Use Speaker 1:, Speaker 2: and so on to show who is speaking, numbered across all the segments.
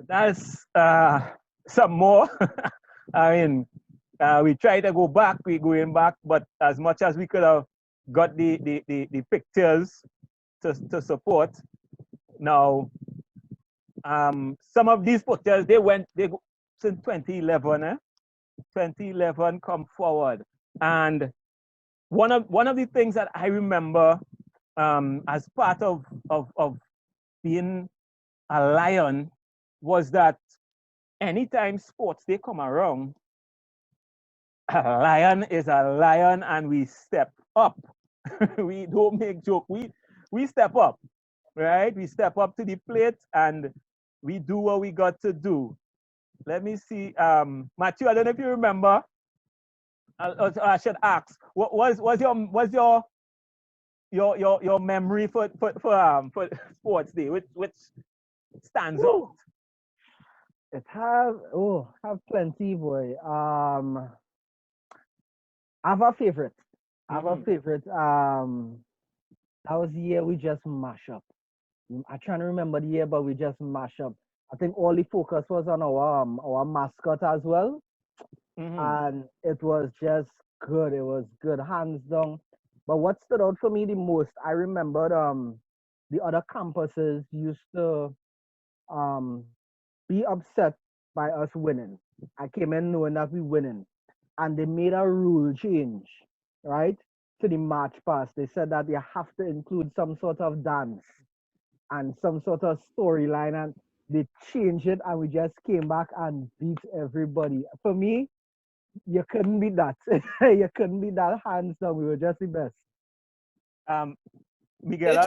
Speaker 1: That's some more. I mean, we try to go back, we're going back, but as much as we could have got the pictures to support. Now, some of these pictures, they go since 2011, 2011 come forward. And one of the things that I remember as part of being a lion was that anytime sports they come around, a lion is a lion and we step up. We don't make joke, we step up, right? We step up to the plate and we do what we got to do. Let me see, Matthew, I don't know if you remember. I should ask, what was your memory for sports day? Which stands out?
Speaker 2: It have plenty, boy. I have a favorite. I have a favorite. That was the year we just mash up. I'm trying to remember the year, but we just mash up. I think all the focus was on our mascot as well. And it was just good. It was good, hands down. But what stood out for me the most, I remembered the other campuses used to be upset by us winning. I came in knowing that we winning. And they made a rule change, right? To the march past. They said that you have to include some sort of dance and some sort of storyline. And they changed it and we just came back and beat everybody. For me, you couldn't beat that. You couldn't beat that, hands down. We were just the best.
Speaker 1: Miguel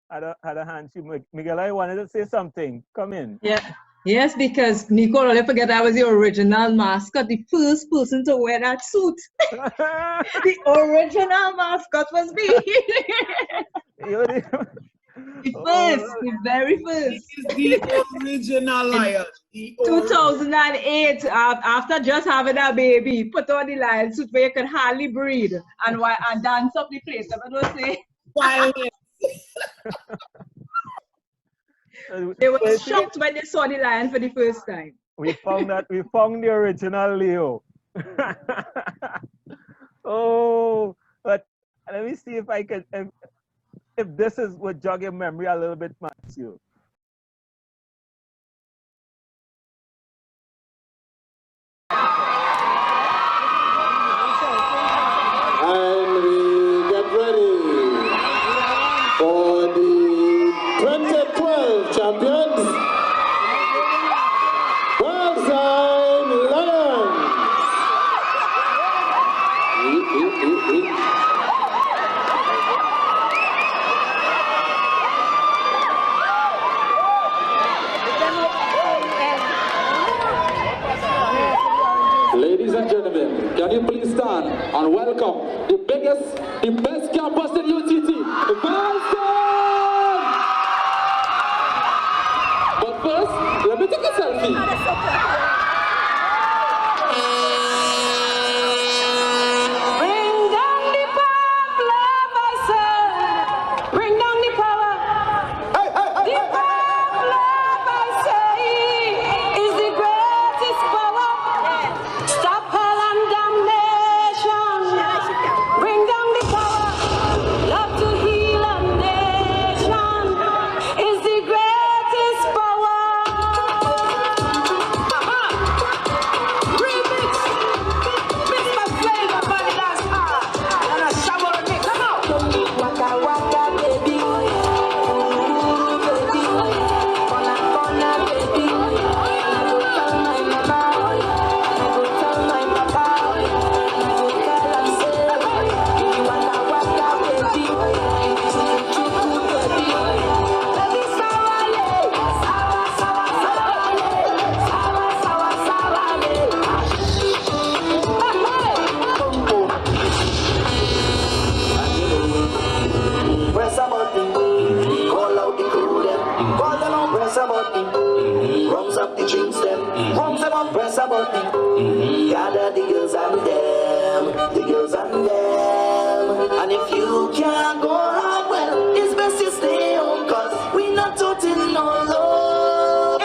Speaker 1: had a hand. Miguel, I wanted to say something. Come in.
Speaker 3: Yeah. Yes, because Nico, don't forget I was the original mascot, the first person to wear that suit. The original mascot was me. The very first.
Speaker 4: He is the original lion.
Speaker 3: 2008, after just having a baby, put on the lion suit where you could hardly breathe and dance up the place. I would say. They were shocked when they saw the lion for the first time.
Speaker 1: We found the original Leo. Oh, but let me see if I can, if this would jog your memory a little bit, Matthew.
Speaker 5: And we get ready for the 2012 champions, Valsayn Lions.
Speaker 6: Ladies and gentlemen, can you please stand and welcome the biggest, the best campus in UTT, Valsayn! But first, let me take a selfie.
Speaker 7: Gather the girls and them, and if you can't go out, well, it's best you stay home, cause we not toting no love.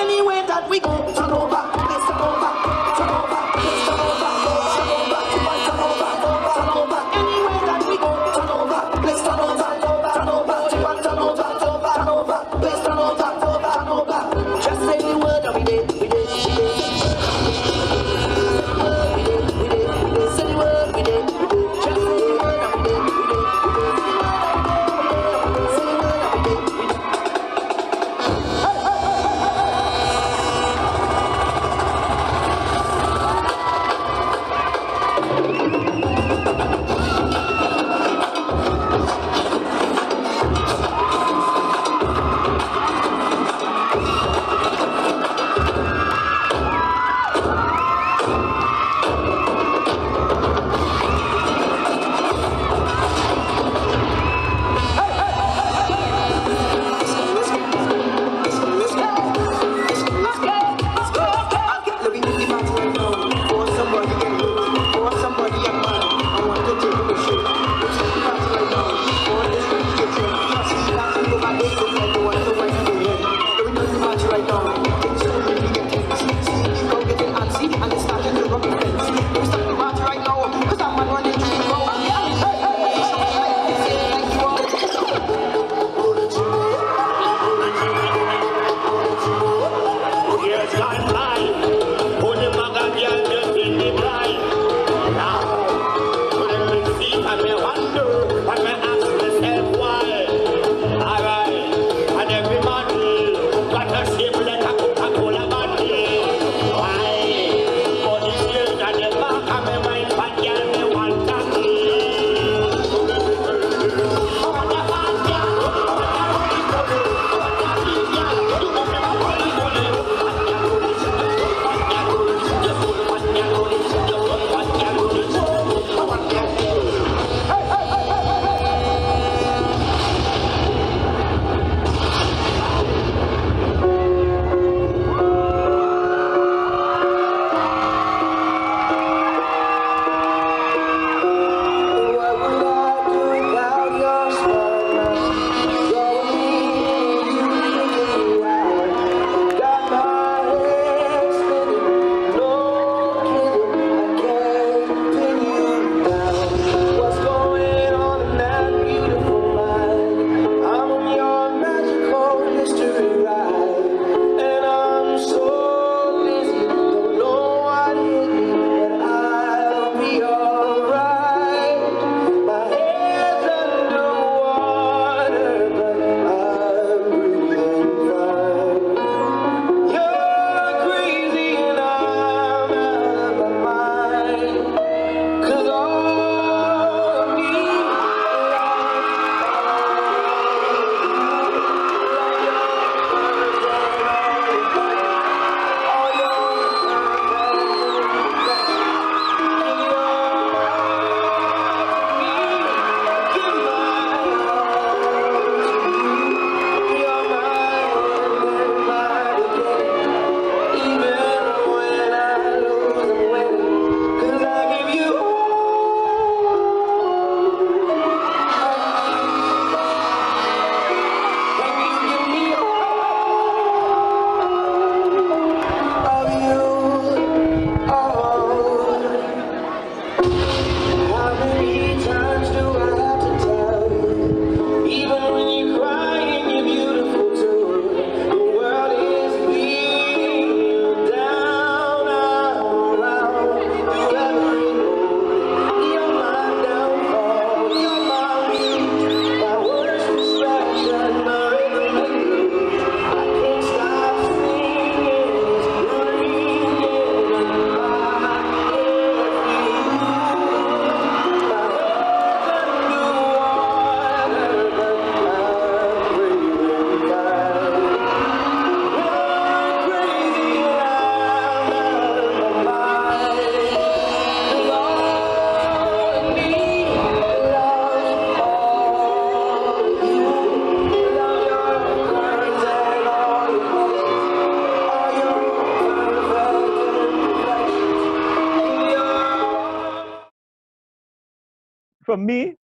Speaker 1: for me,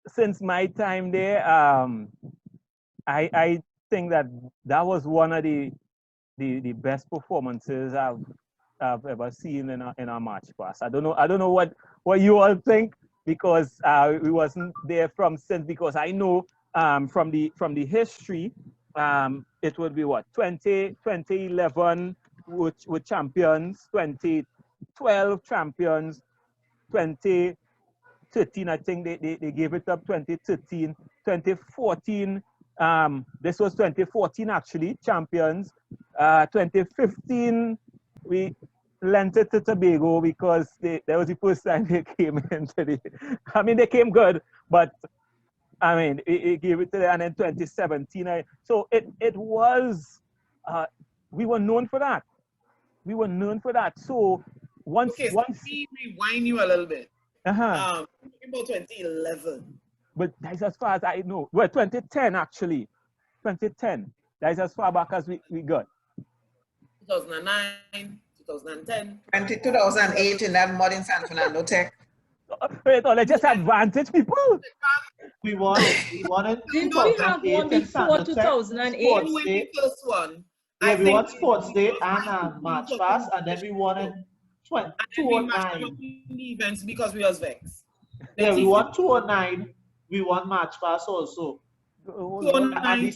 Speaker 1: since my time there, I think that was one of the best performances I've ever seen in a March Past. I don't know what you all think, because we wasn't there since, because I know from the history, it would be what, 2011 with champions, 2012 champions, 2013, I think they gave it up, 2013, 2014, this was 2014 actually, champions. 2015, we lent it to Tobago because that was the first time they came into I mean, they came good, but I mean, it gave it to them. And then 2017, so it was, we were known for that. We were known for that. So once,
Speaker 4: Okay, so let me rewind you a little bit.
Speaker 1: uh-huh.
Speaker 4: About 2011.
Speaker 1: But that's as far as I know. Well, 2010 actually. 2010. That's as far back as we got.
Speaker 4: 2009, 2010.
Speaker 8: 2008 in that modern San Fernando Tech.
Speaker 1: Wait, let's just advantage people.
Speaker 9: We won it.
Speaker 3: Didn't we have one before 2008?
Speaker 4: We won the first one.
Speaker 9: Yeah, we won Sports Day and March Pass, and then we won in 2009.
Speaker 4: Events because we was vexed.
Speaker 9: Yeah, we won 2009. We won March Pass also.
Speaker 4: 2009,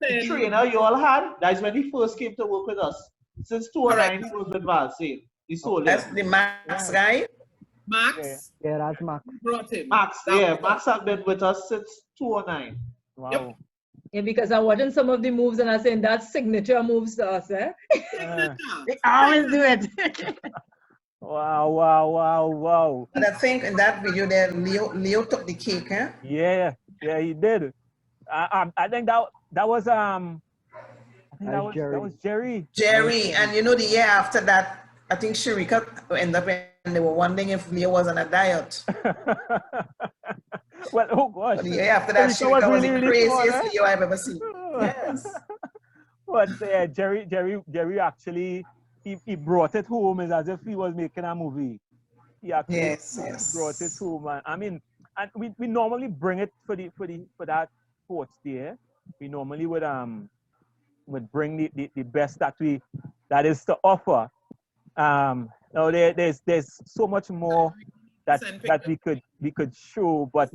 Speaker 9: the trainer you all had, that's when he first came to work with us. Since 2009, he was with Valsayn. He sold
Speaker 8: That's the Max guy.
Speaker 4: Max?
Speaker 2: Yeah, that's Max.
Speaker 4: Brought him.
Speaker 9: Max has been with us since 2009.
Speaker 1: Wow.
Speaker 4: Yep.
Speaker 3: Yeah, because I'm watching some of the moves and I'm saying that's signature moves to us, eh? They always do it.
Speaker 1: Wow.
Speaker 8: And I think in that video there, Leo took the cake, eh?
Speaker 1: Yeah, he did. I think that was Jerry.
Speaker 8: Jerry, and you know the year after that, I think Sharika ended up and they were wondering if Leo was on a diet.
Speaker 1: Well, oh gosh.
Speaker 8: But the year after that, Sharika was the craziest Leo I've ever seen. Yes.
Speaker 1: But Jerry actually, he brought it home as if he was making a movie. He actually brought it home. I mean, and we normally bring it for that sports day. We normally would bring the best that is to offer. Now there's so much more that we could show, but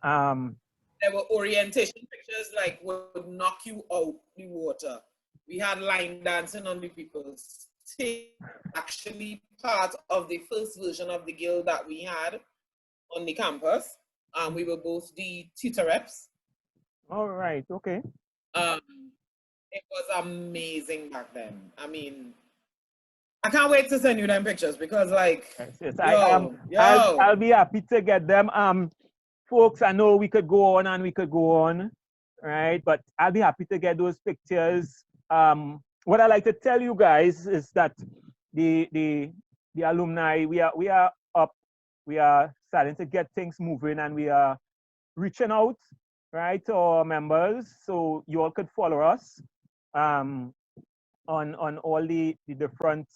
Speaker 4: there were orientation pictures like would knock you out the water. We had line dancing on the people's stage, actually part of the first version of the guild that we had on the campus. We were both the theater reps.
Speaker 1: All right, okay.
Speaker 4: It was amazing back then. I mean, I can't wait to send you them pictures because, like,
Speaker 1: yes, I'll be happy to get them. Folks, I know we could go on, right? But I'll be happy to get those pictures. What I like to tell you guys is that the alumni, we are up, we are starting to get things moving, and we are reaching out, right, to our members. So you all could follow us on all the different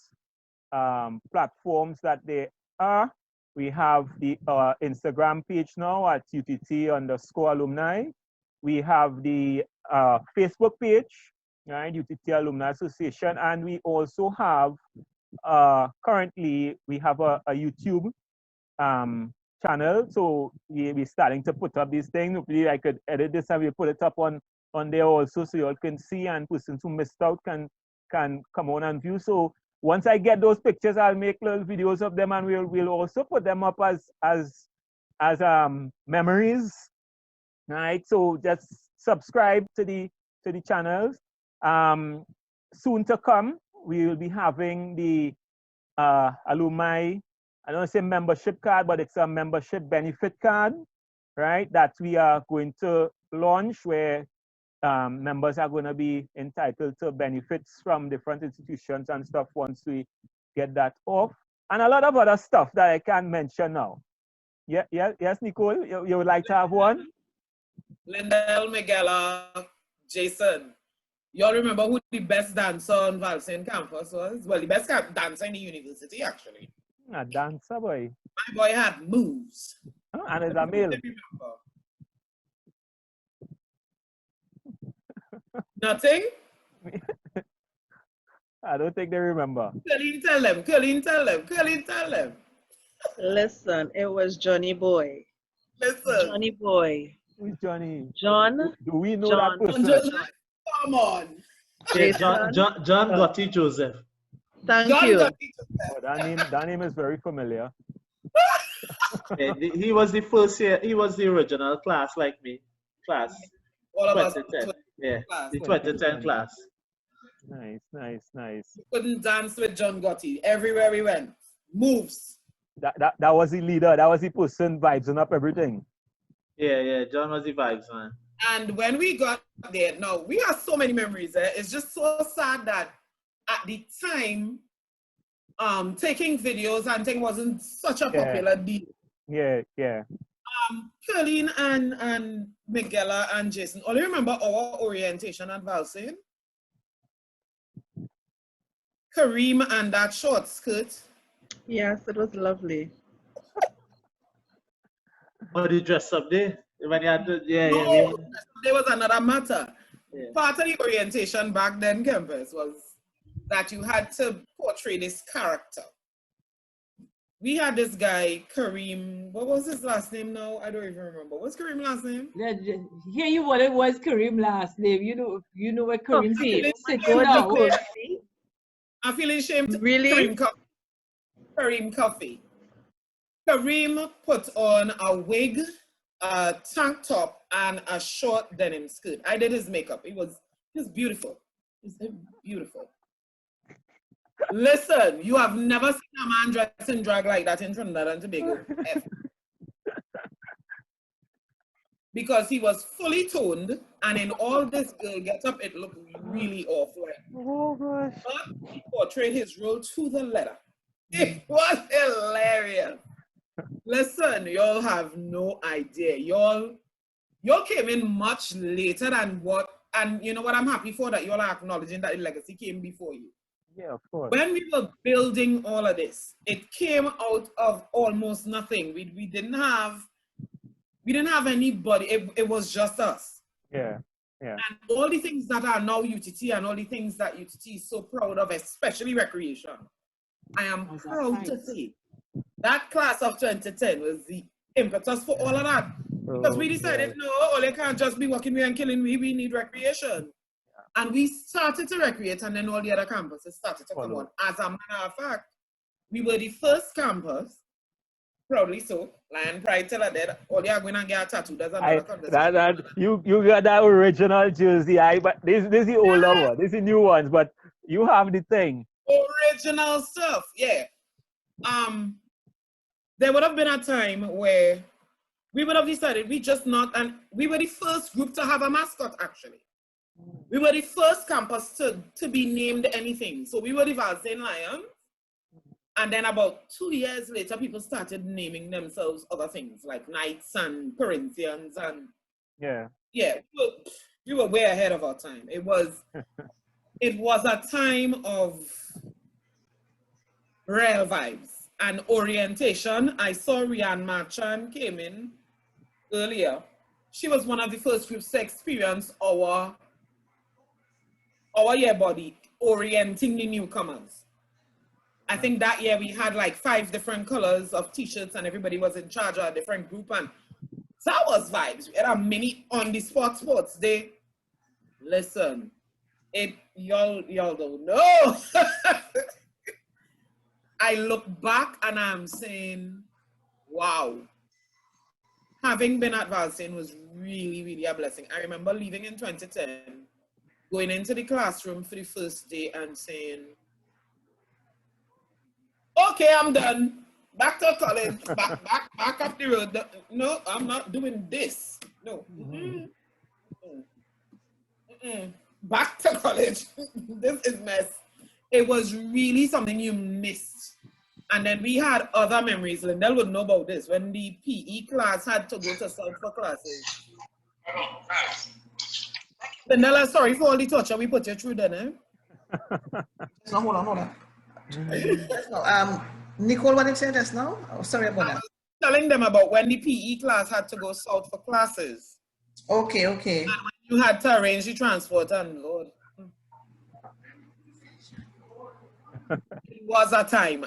Speaker 1: platforms that they are. We have the Instagram page now at UTT_alumni. We have the Facebook page, right, UTT Alumni Association, and we also have currently we have a YouTube channel. So we're starting to put up these things. Hopefully I could edit this and we put it up on there also, so you all can see, and persons who missed out can come on and view. So once I get those pictures, I'll make little videos of them, and we'll also put them up as memories, right? So just subscribe to the channels. Soon to come, we will be having the alumni, I don't want to say membership card, but it's a membership benefit card, right? That we are going to launch, where members are going to be entitled to benefits from different institutions and stuff once we get that off, and a lot of other stuff that I can't mention now. Yes, Nicole, you would like to have one?
Speaker 4: Lindell, Miguel, Jason, you all remember who the best dancer on Valsayn Campus was? Well, the best dancer in the university, actually.
Speaker 1: A dancer, boy.
Speaker 4: My boy had moves.
Speaker 1: And it's a male.
Speaker 4: Nothing?
Speaker 1: I don't think they remember.
Speaker 4: Colleen, tell them. Colleen, tell them. Colleen, tell them.
Speaker 10: Listen, it was Johnny Boy.
Speaker 4: Listen.
Speaker 10: Johnny Boy.
Speaker 1: Who's Johnny?
Speaker 10: John.
Speaker 1: Do we know
Speaker 10: John.
Speaker 1: that person?
Speaker 4: Joseph, come on.
Speaker 9: Yeah, John Gotti Joseph.
Speaker 10: Thank
Speaker 4: John
Speaker 10: you.
Speaker 4: Gotti Joseph.
Speaker 1: Oh, that name is very familiar.
Speaker 9: Yeah, he was the first year. He was the original class like me. Class.
Speaker 4: All of us.
Speaker 9: 2010. Yeah,
Speaker 4: class.
Speaker 9: the 2010 class.
Speaker 1: Nice, nice, nice.
Speaker 4: Couldn't dance with John Gotti. Everywhere we went. Moves.
Speaker 1: That was the leader. That was the person vibing up everything.
Speaker 9: Yeah, John was the vibes, man.
Speaker 4: And when we got there, now we have so many memories. It's just so sad that at the time, taking videos and thing wasn't such a popular deal.
Speaker 1: Yeah.
Speaker 4: Colleen and Miguela and Jason, all you remember our orientation at Valsayn? Kareem and that short skirt.
Speaker 10: Yes, it was lovely.
Speaker 9: Oh, the dress up there? When you had to,
Speaker 4: No, there was another matter.
Speaker 9: Yeah.
Speaker 4: Part of the orientation back then, campus, was that you had to portray this character. We had this guy, Kareem. What was his last name now? I don't even remember. What's Kareem's last name?
Speaker 3: Hear you what it was Kareem last name. You know what Kareem
Speaker 10: Coffee.
Speaker 3: sitting now.
Speaker 4: I'm feeling ashamed.
Speaker 10: Really?
Speaker 4: Kareem Coffee. Kareem put on a wig, a tank top, and a short denim skirt. I did his makeup. It was beautiful. It was beautiful. Listen, you have never seen a man dressed in drag like that in Trinidad and Tobago. Because he was fully toned, and in all this girl get-up, it looked really awful.
Speaker 1: Oh gosh.
Speaker 4: But he portrayed his role to the letter. It was hilarious. Listen, y'all have no idea. Y'all came in much later than what, and you know what I'm happy for, that y'all are acknowledging that the legacy came before you.
Speaker 1: Yeah, of course.
Speaker 4: When we were building all of this, it came out of almost nothing. We didn't have anybody. It was just us.
Speaker 1: Yeah.
Speaker 4: And all the things that are now UTT and all the things that UTT is so proud of, especially recreation, I am proud to say that class of 2010 was the impetus for all of that. Because we decided, no, they can't just be walking me and killing me. We need recreation. And we started to recreate, and then all the other campuses started to come on. As a matter of fact, we were the first campus, proudly so, Lion Pride till I dead, all they are going to get a tattoo. That's another conversation.
Speaker 1: You got that original jersey, but this is the older one. This is the new ones, but you have the thing.
Speaker 4: Original stuff, yeah. There would have been a time where we would have decided we were the first group to have a mascot, actually. We were the first campus to be named anything. So we were the Valsayn Lions. And then about 2 years later, people started naming themselves other things like Knights and Corinthians and we were way ahead of our time. It was a time of real vibes and orientation. I saw Rianne Marchand came in earlier. She was one of the first groups to experience our year body orienting the newcomers. I think that year we had like 5 different colors of t-shirts and everybody was in charge of a different group, and that was vibes. We had a mini on the sports day. Listen, y'all don't know. I look back and I'm saying, wow. Having been at Valsayn was really, really a blessing. I remember leaving in 2010, going into the classroom for the first day and saying, okay, I'm done. Back to college, back up the road. No, I'm not doing this. No. Back to college. This is mess. It was really something you missed. And then we had other memories. Lindell would know about this. When the PE class had to go to South for classes. Lindell, sorry for all the torture we put you through then, eh?
Speaker 8: No, hold on. Nicole, what did you say just now? Oh, sorry about that.
Speaker 4: Telling them about when the PE class had to go south for classes.
Speaker 8: Okay, okay.
Speaker 4: And when you had to arrange the transport, and Lord. It was a time.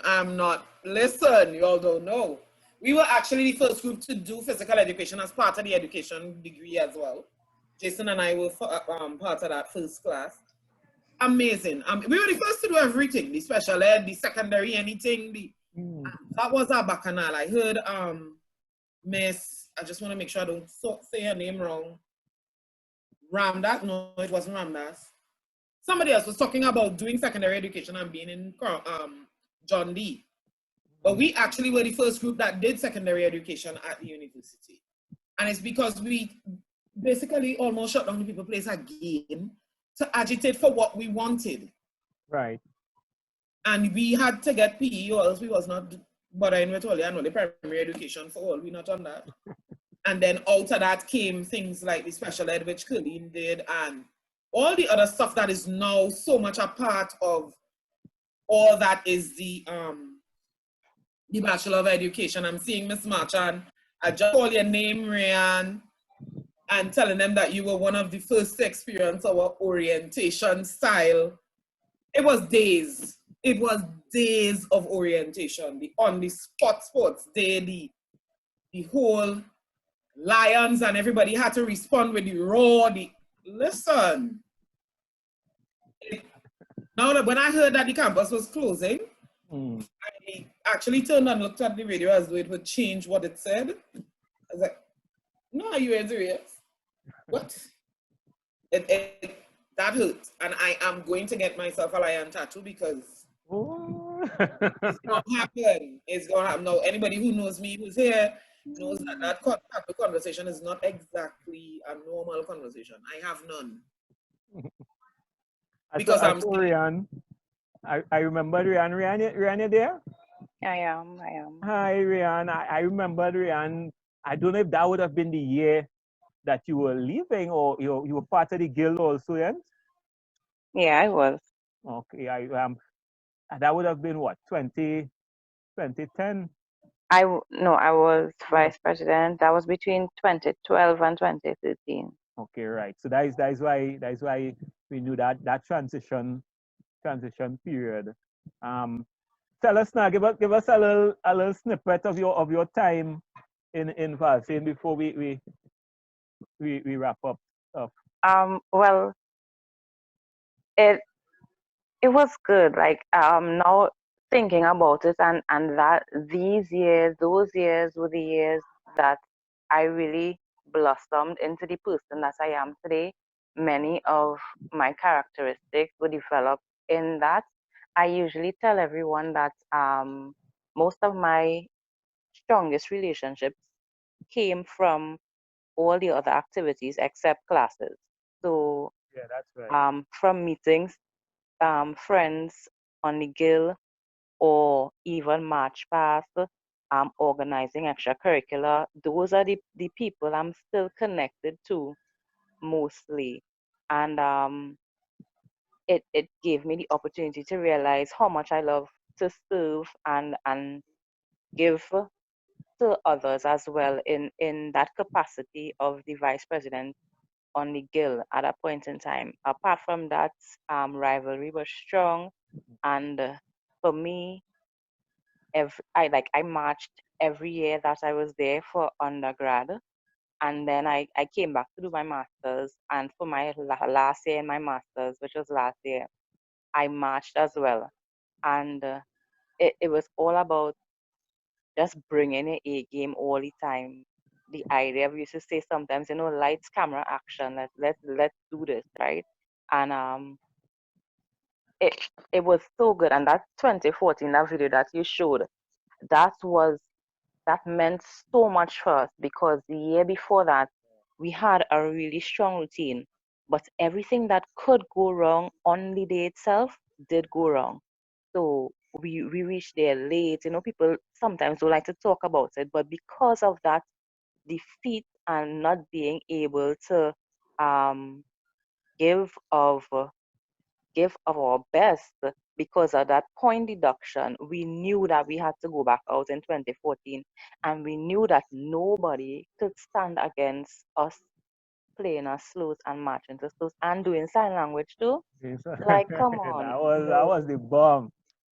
Speaker 4: Listen, you all don't know. We were actually the first group to do physical education as part of the education degree as well. Jason and I were part of that first class. Amazing. We were the first to do everything, the special ed, the secondary, anything. That was our bacchanal. I heard Miss, I just want to make sure I don't say her name wrong. Ramdas? No, it wasn't Ramdas. Somebody else was talking about doing secondary education and being in John D. But we actually were the first group that did secondary education at the university. And it's because we basically almost shut down the people place again to agitate for what we wanted.
Speaker 1: Right.
Speaker 4: And we had to get PE or else we was not bothering with all the primary education for all. We not on that. And then out of that came things like the special ed, which Colleen did, and all the other stuff that is now so much a part of all that is the Bachelor of Education. I'm seeing Miss Marchand. I just call your name, Ryan, and telling them that you were one of the first to experience our orientation style. It was days. It was days of orientation. The on-the-spot sports day, the whole Lions and everybody had to respond with the roar. Listen. Now that when I heard that the campus was closing, I actually turned and looked at the radio as though it would change what it said. I was like, no, are you serious? What? That hurt. And I am going to get myself a lion tattoo because it's going to happen. It's going to happen. Now, anybody who knows me, who's here, knows that that type of conversation is not exactly a normal conversation. I have none. Because I'm
Speaker 1: Rian. I remember Rian. Rian, you there?
Speaker 11: I am.
Speaker 1: Hi, Rian. I remember Rian. I don't know if that would have been the year that you were leaving or you were part of the guild also, yes?
Speaker 11: Yeah, I was.
Speaker 1: Okay, that would have been what, 2010?
Speaker 11: I was vice president. That was between 2012 and 2013.
Speaker 1: Okay, right. So that is why we knew that transition period. Tell us now, give us a little snippet of your time in Valsayn before we wrap up.
Speaker 11: Well, it was good. Like now thinking about it and that those years were the years that I really blossomed into the person that I am today. Many of my characteristics were developed in that. I usually tell everyone that most of my strongest relationships came from all the other activities except classes. So
Speaker 1: yeah, that's right.
Speaker 11: from meetings, friends on the guild, or even march past, organizing extracurricular, those are the people I'm still connected to mostly. And it gave me the opportunity to realize how much I love to serve and give to others as well in that capacity of the vice president on the guild at a point in time. Apart from that, rivalry was strong, and for me, I marched every year that I was there for undergrad, and then I came back to do my masters, and for my last year in my masters, which was last year, I marched as well, and it was all about just bringing an A game all the time. The idea we used to say sometimes, lights, camera, action. Let's do this, right? And it was so good. And that 2014, that video that you showed, that meant so much for us because the year before that, we had a really strong routine, but everything that could go wrong on the day itself did go wrong. So we reached there late. People sometimes don't like to talk about it, but because of that defeat and not being able to give of our best, because of that point deduction, we knew that we had to go back out in 2014, and we knew that nobody could stand against us playing our sleuth and marching to sleuth and doing sign language too. Like, come on.
Speaker 1: that was the bomb.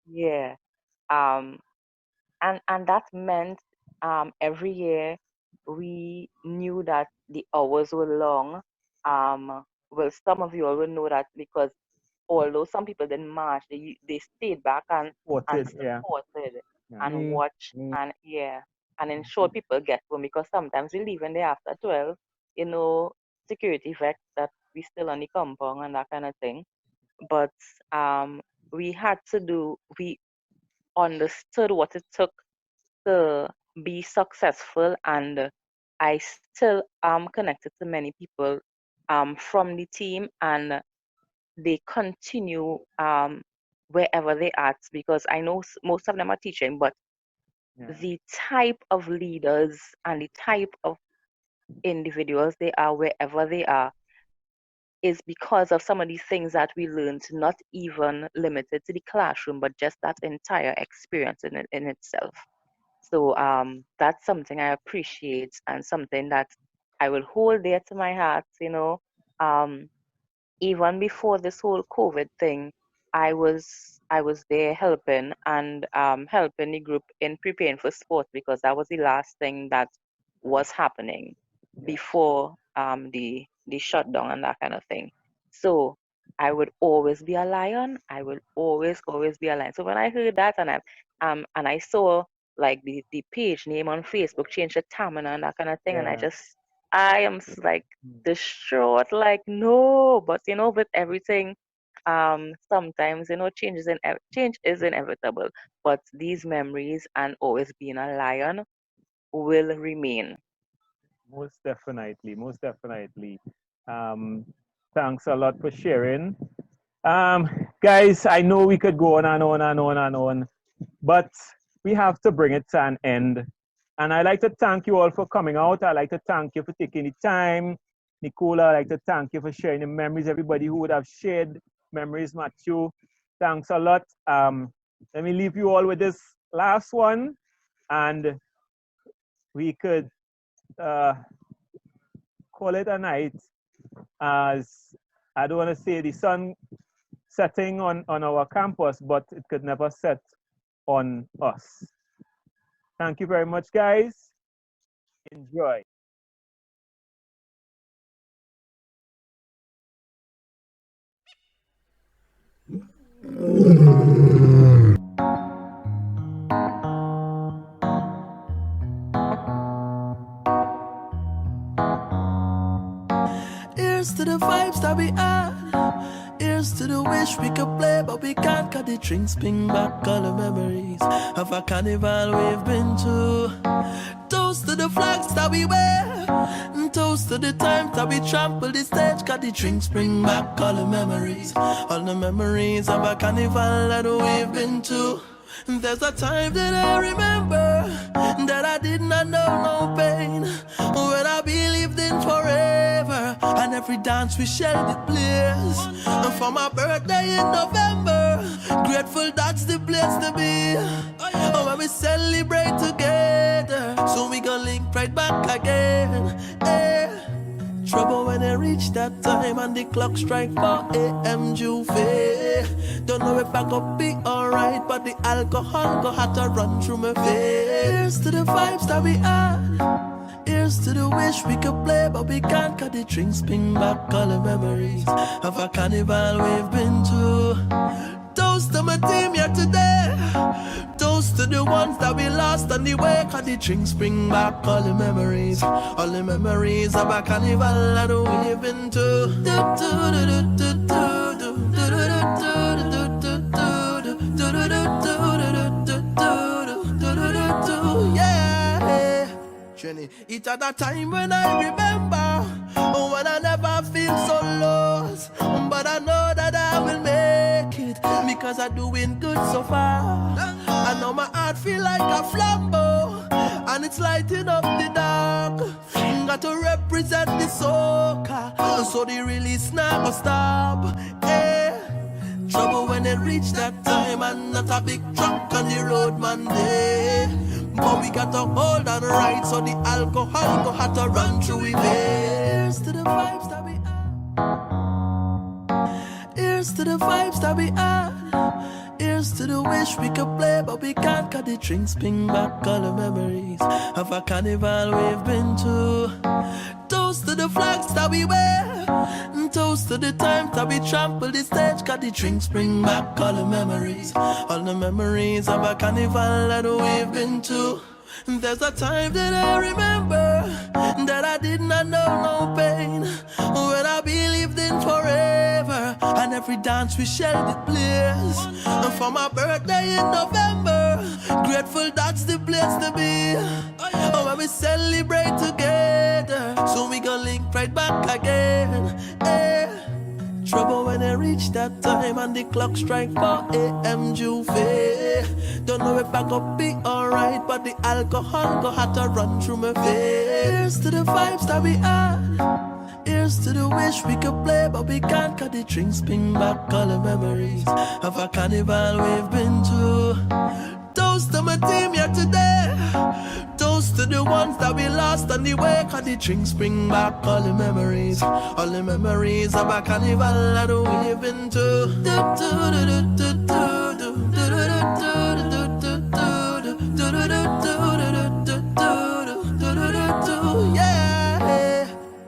Speaker 11: Yeah. And that meant every year we knew that the hours were long. Well, some of you all will know that because although some people didn't march, they stayed back and supported and watched and ensured people get home, because sometimes we leave in there after 12, security vets that we still on the compound and that kind of thing. But we understood what it took to be successful, and I still am connected to many people from the team, and they continue wherever they are, because I know most of them are teaching, but the type of leaders and the type of individuals they are wherever they are is because of some of these things that we learned, not even limited to the classroom, but just that entire experience in itself. So that's something I appreciate and something that I will hold dear to my heart, even before this whole COVID thing, I was there helping and helping the group in preparing for sports, because that was the last thing that was happening before the shutdown and that kind of thing. So I would always be a lion. I would always be a lion. So when I heard that and I saw like the page name on Facebook change to Tamina and that kind of thing, and I am like distraught, like no, but with everything, sometimes change is inevitable, but these memories and always being a lion will remain.
Speaker 1: Most definitely. Thanks a lot for sharing. Guys, I know we could go on and on and on and on, but we have to bring it to an end. And I'd like to thank you all for coming out. I'd like to thank you for taking the time. Nicola, I'd like to thank you for sharing the memories. Everybody who would have shared memories, Matthew, thanks a lot. Let me leave you all with this last one, and we could call it a night, as I don't want to say the sun setting on our campus, but it could never set on us. Thank you very much, guys. Enjoy.
Speaker 12: Here's to the vibes that we had. Here's to the wish we could play, but we can't. Cause the drinks bring back all the memories of a carnival we've been to. Toast to the flags that we wear, and toast to the times that we trample the stage. Cause the drinks bring back all the memories of a carnival that we've been to. There's a time that I remember that I did not know no pain, when I believed in forever, and every dance we shared it bliss. And for my birthday in November, grateful that's the place to be. Oh, when we celebrate together, so we gon' link right back again. Trouble when I reach that time and the clock strike 4 a.m. Juve. Don't know if I gon' be alright, but the alcohol go have to run through my veins. Here's to the vibes that we had. Here's to the wish we could play, but we can't. Cause the drinks bring back all the memories of a carnival we've been to. Toast to my team here today. Toast to the ones that we lost on the way. Cause the drinks bring back all the memories of a carnival that we've been to. Yeah. It at a time when I remember, when I never feel so lost, but I know that I will make it, because I'm doing good so far. I know my heart feel like a flambeau, and it's lighting up the dark. Got to represent the soca, so the release now will stop. Trouble when it reach that time and not a big truck on the road Monday. But we got to hold on right so the alcohol go have to run through we veins to the vibes that we add. Ears to the vibes that we add. Here's to the wish we could play, but we can't, cause the drinks bring back all the memories of a carnival we've been to. Toast to the flags that we wear, and toast to the times that we trample the stage, cause the drinks bring back all the memories of a carnival that we've been to. There's a time that I remember that I did not know no pain, when I believed in forever, and every dance we shared it bliss. And for my birthday in November, grateful that's the place to be. Oh, when we celebrate together, so we gon' link right back again. Trouble when I reach that time and the clock strike 4 a.m. Juve. Don't know if I gon' be alright, but the alcohol go have to run through my veins. Here's to the vibes that we add. Here's to the wish we could play, but we can't, cause the drinks bring back all the memories of a carnival we've been to. Toast to my team here today. Toast to the ones that we lost on the way, cause the drinks bring back all the memories of a carnival that we've been to. Yeah,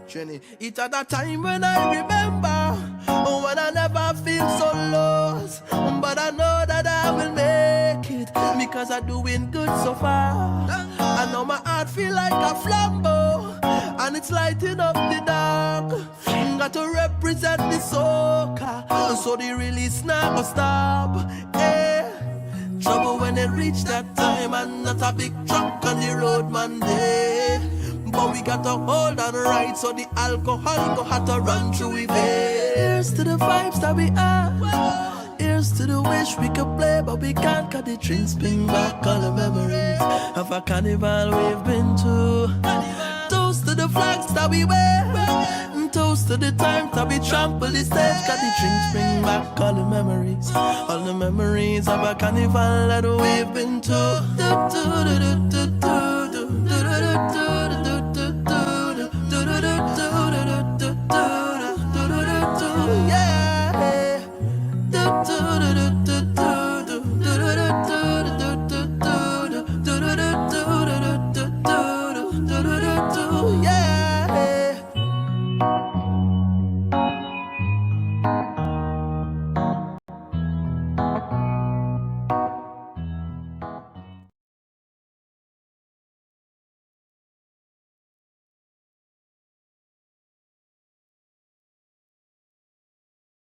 Speaker 12: Jenny, it at a time when I remember, when I never feel so lost, but I know that I will make it, because I'm doing good so far. I know my heart feel like a flambeau, and it's lighting up the dark. Got to represent the soca, so the release now will stop. Trouble when it reach that time and not a big truck on the road Monday. But we got to hold on right so the alcohol go have to run through we veins. Here's to the vibes that we add. Here's to the wish we could play, but we can't, cause the drinks bring back all the memories of a carnival we've been to. Toast to the flags that we wear, and toast to the times that we trample the stage, cause the drinks bring back all the memories of a carnival that we've been to.